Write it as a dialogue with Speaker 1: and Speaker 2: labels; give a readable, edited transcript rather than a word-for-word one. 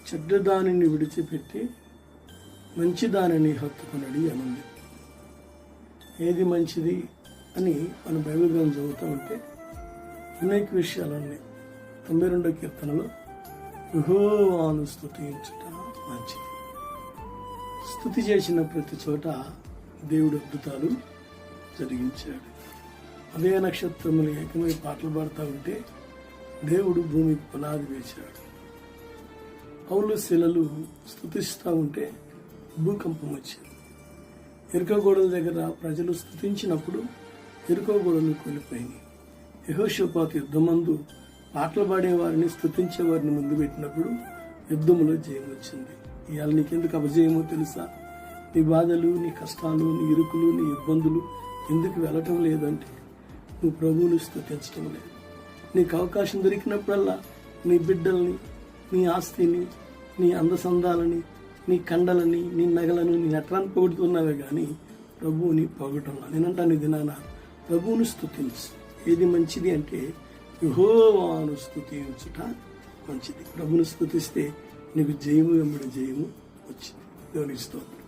Speaker 1: చెడ్డ దానిని విడిచిపెట్టి మంచి దానిని హత్తుకునడి అనుంది. ఏది మంచిది అని మన బైబిల్ గ్రంథం చదువుతూ ఉంటే అనేక విషయాలు ఉన్నాయి. 92వ కీర్తనలో యెహోవాను స్తుతించుట మంచిది. స్తుతి చేసిన ప్రతి చోట దేవుడు అద్భుతాలు జరిగించాడు. అదే నక్షత్రములు ఏకమై పాటలు పాడుతూ ఉంటే దేవుడు భూమికి పునాది వేశాడు. పౌలు శిలలు స్తుతిస్తూ ఉంటే భూకంపం వచ్చింది. ఎరుకో గోడల దగ్గర ప్రజలు స్తుతించినప్పుడు ఎరుకో గోడలు కూలిపోయినాయి. యెహోషాపాతు యుద్ధమందు పాటలు పాడే వారిని స్తుతించే వారిని ముందు పెట్టినప్పుడు యుద్ధంలో జయం వచ్చింది. ఇవాళ నీకెందుకు అపజయమో తెలుసా? నీ బాధలు, నీ కష్టాలు, నీ ఇరుకులు, నీ ఇబ్బందులు ఎందుకు వెళ్ళటం లేదంటే నువ్వు ప్రభువుని స్తుతించడం లేదు. నీకు అవకాశం దొరికినప్పుడల్లా నీ బిడ్డల్ని, నీ ఆస్తిని, నీ అందసందాలని, నీ కండలని, నీ నగలను, నీ నటరాన్ని పొగుడుతున్నావే కానీ ప్రభువుని పొగటంలా. నేనంటాను ఇది నాన్న, ప్రభువుని స్తుతించు. ఏది మంచిది అంటే యెహోవాను స్తుతించుట మంచిది. ప్రభువుని స్తుతిస్తే నీకు జయము వెంబడి జయము వచ్చింది. దేవునికి స్తోత్రం.